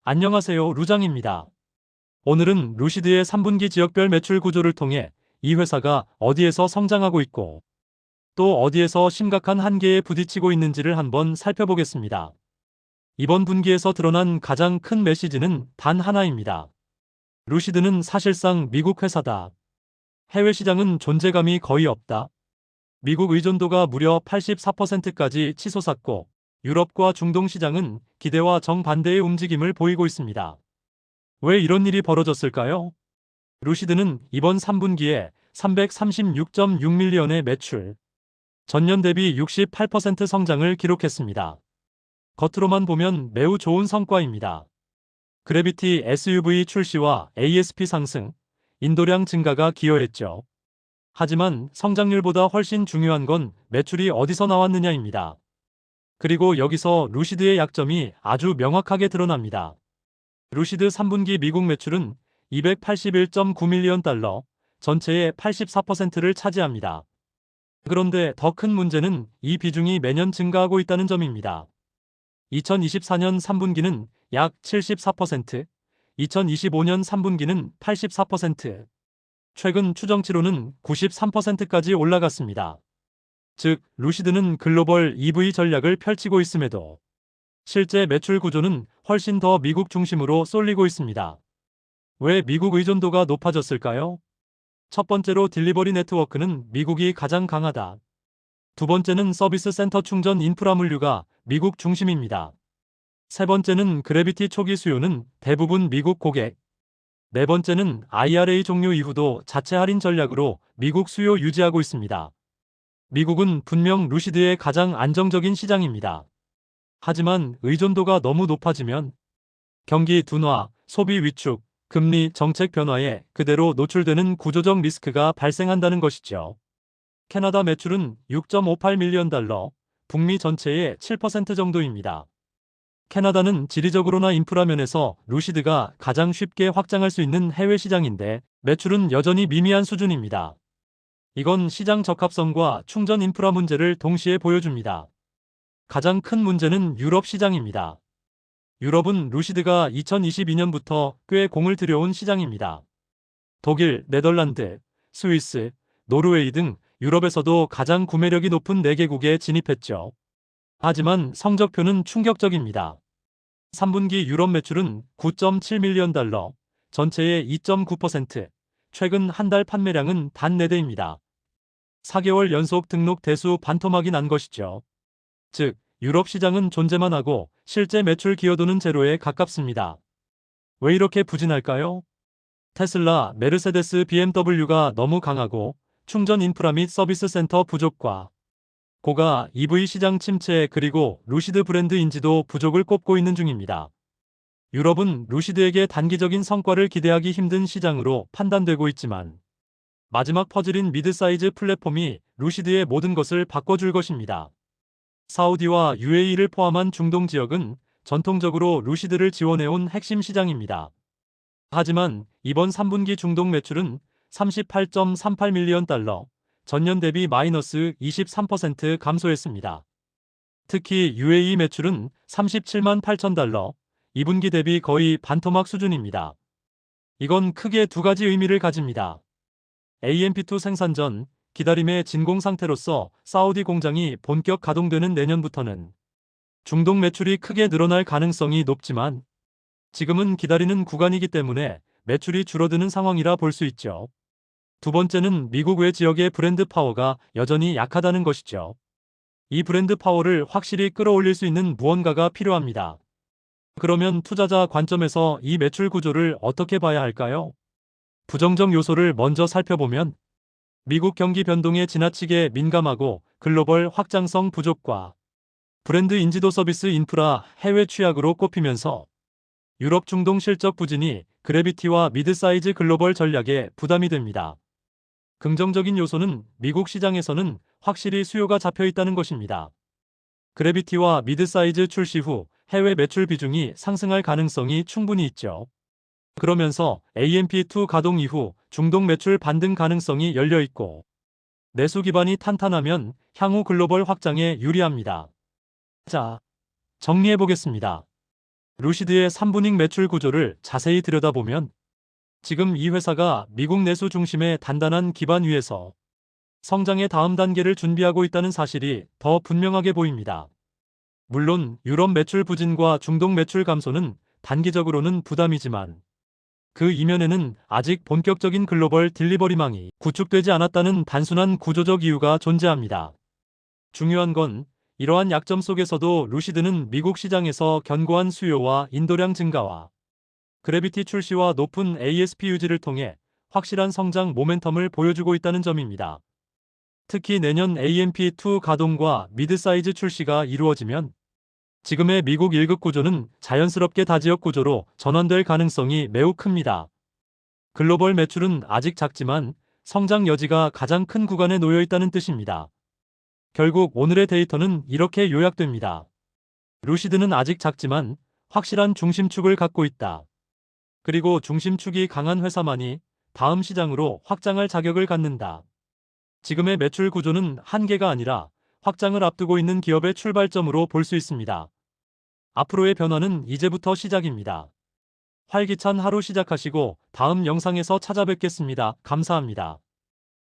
안녕하세요, 루장입니다. 오늘은 루시드의 3분기 지역별 매출 구조를 통해 이 회사가 어디에서 성장하고 있고 또 어디에서 심각한 한계에 부딪히고 있는지를 한번 살펴보겠습니다. 이번 분기에서 드러난 가장 큰 메시지는 단 하나입니다. 루시드는 사실상 미국 회사다. 해외 시장은 존재감이 거의 없다. 미국 의존도가 무려 84%까지 치솟았고 유럽과 중동 시장은 기대와 정반대의 움직임을 보이고 있습니다. 왜 이런 일이 벌어졌을까요? 루시드는 이번 3분기에 336.6밀리언의 매출, 전년 대비 68% 성장을 기록했습니다. 겉으로만 보면 매우 좋은 성과입니다. 그래비티 SUV 출시와 ASP 상승, 인도량 증가가 기여했죠. 하지만 성장률보다 훨씬 중요한 건 매출이 어디서 나왔느냐입니다. 그리고 여기서 루시드의 약점이 아주 명확하게 드러납니다. 루시드 3분기 미국 매출은 281.9밀리언 달러, 전체의 84%를 차지합니다. 그런데 더 큰 문제는 이 비중이 매년 증가하고 있다는 점입니다. 2024년 3분기는 약 74%, 2025년 3분기는 84%, 최근 추정치로는 93%까지 올라갔습니다. 즉, 루시드는 글로벌 EV 전략을 펼치고 있음에도 실제 매출 구조는 훨씬 더 미국 중심으로 쏠리고 있습니다. 왜 미국 의존도가 높아졌을까요? 첫 번째로 딜리버리 네트워크는 미국이 가장 강하다. 두 번째는 서비스 센터 충전 인프라 물류가 미국 중심입니다. 세 번째는 그래비티 초기 수요는 대부분 미국 고객. 네 번째는 IRA 종료 이후도 자체 할인 전략으로 미국 수요 유지하고 있습니다. 미국은 분명 루시드의 가장 안정적인 시장입니다. 하지만 의존도가 너무 높아지면 경기 둔화, 소비 위축, 금리 정책 변화에 그대로 노출되는 구조적 리스크가 발생한다는 것이죠. 캐나다 매출은 6.58밀리언 달러, 북미 전체의 7% 정도입니다. 캐나다는 지리적으로나 인프라 면에서 루시드가 가장 쉽게 확장할 수 있는 해외 시장인데 매출은 여전히 미미한 수준입니다. 이건 시장 적합성과 충전 인프라 문제를 동시에 보여줍니다. 가장 큰 문제는 유럽 시장입니다. 유럽은 루시드가 2022년부터 꽤 공을 들여온 시장입니다. 독일, 네덜란드, 스위스, 노르웨이 등 유럽에서도 가장 구매력이 높은 4개국에 진입했죠. 하지만 성적표는 충격적입니다. 3분기 유럽 매출은 9.7밀리언 달러, 전체의 2.9%, 최근 한 달 판매량은 단 4대입니다. 4개월 연속 등록 대수 반토막이 난 것이죠. 즉, 유럽 시장은 존재만 하고 실제 매출 기여도는 제로에 가깝습니다. 왜 이렇게 부진할까요? 테슬라, 메르세데스, BMW가 너무 강하고 충전 인프라 및 서비스 센터 부족과 고가 EV 시장 침체 그리고 루시드 브랜드 인지도 부족을 꼽고 있는 중입니다. 유럽은 루시드에게 단기적인 성과를 기대하기 힘든 시장으로 판단되고 있지만 마지막 퍼즐인 미드사이즈 플랫폼이 루시드의 모든 것을 바꿔줄 것입니다. 사우디와 UAE를 포함한 중동 지역은 전통적으로 루시드를 지원해온 핵심 시장입니다. 하지만 이번 3분기 중동 매출은 38.38밀리언 달러, 전년 대비 마이너스 23% 감소했습니다. 특히 UAE 매출은 37만 8천 달러, 2분기 대비 거의 반토막 수준입니다. 이건 크게 두 가지 의미를 가집니다. AMP2 생산 전 기다림의 진공 상태로서 사우디 공장이 본격 가동되는 내년부터는 중동 매출이 크게 늘어날 가능성이 높지만 지금은 기다리는 구간이기 때문에 매출이 줄어드는 상황이라 볼 수 있죠. 두 번째는 미국 외 지역의 브랜드 파워가 여전히 약하다는 것이죠. 이 브랜드 파워를 확실히 끌어올릴 수 있는 무언가가 필요합니다. 그러면 투자자 관점에서 이 매출 구조를 어떻게 봐야 할까요? 부정적 요소를 먼저 살펴보면 미국 경기 변동에 지나치게 민감하고 글로벌 확장성 부족과 브랜드 인지도 서비스 인프라 해외 취약으로 꼽히면서 유럽 중동 실적 부진이 그래비티와 미드사이즈 글로벌 전략에 부담이 됩니다. 긍정적인 요소는 미국 시장에서는 확실히 수요가 잡혀 있다는 것입니다. 그래비티와 미드사이즈 출시 후 해외 매출 비중이 상승할 가능성이 충분히 있죠. 그러면서 AMP2 가동 이후 중동 매출 반등 가능성이 열려 있고 내수 기반이 탄탄하면 향후 글로벌 확장에 유리합니다. 자, 정리해 보겠습니다. 루시드의 3분익 매출 구조를 자세히 들여다보면 지금 이 회사가 미국 내수 중심의 단단한 기반 위에서 성장의 다음 단계를 준비하고 있다는 사실이 더 분명하게 보입니다. 물론 유럽 매출 부진과 중동 매출 감소는 단기적으로는 부담이지만 그 이면에는 아직 본격적인 글로벌 딜리버리망이 구축되지 않았다는 단순한 구조적 이유가 존재합니다. 중요한 건 이러한 약점 속에서도 루시드는 미국 시장에서 견고한 수요와 인도량 증가와 그래비티 출시와 높은 ASP 유지를 통해 확실한 성장 모멘텀을 보여주고 있다는 점입니다. 특히 내년 AMP2 가동과 미드사이즈 출시가 이루어지면 지금의 미국 1급 구조는 자연스럽게 다지역 구조로 전환될 가능성이 매우 큽니다. 글로벌 매출은 아직 작지만 성장 여지가 가장 큰 구간에 놓여 있다는 뜻입니다. 결국 오늘의 데이터는 이렇게 요약됩니다. 루시드는 아직 작지만 확실한 중심축을 갖고 있다. 그리고 중심축이 강한 회사만이 다음 시장으로 확장할 자격을 갖는다. 지금의 매출 구조는 한계가 아니라 확장을 앞두고 있는 기업의 출발점으로 볼 수 있습니다. 앞으로의 변화는 이제부터 시작입니다. 활기찬 하루 시작하시고 다음 영상에서 찾아뵙겠습니다. 감사합니다.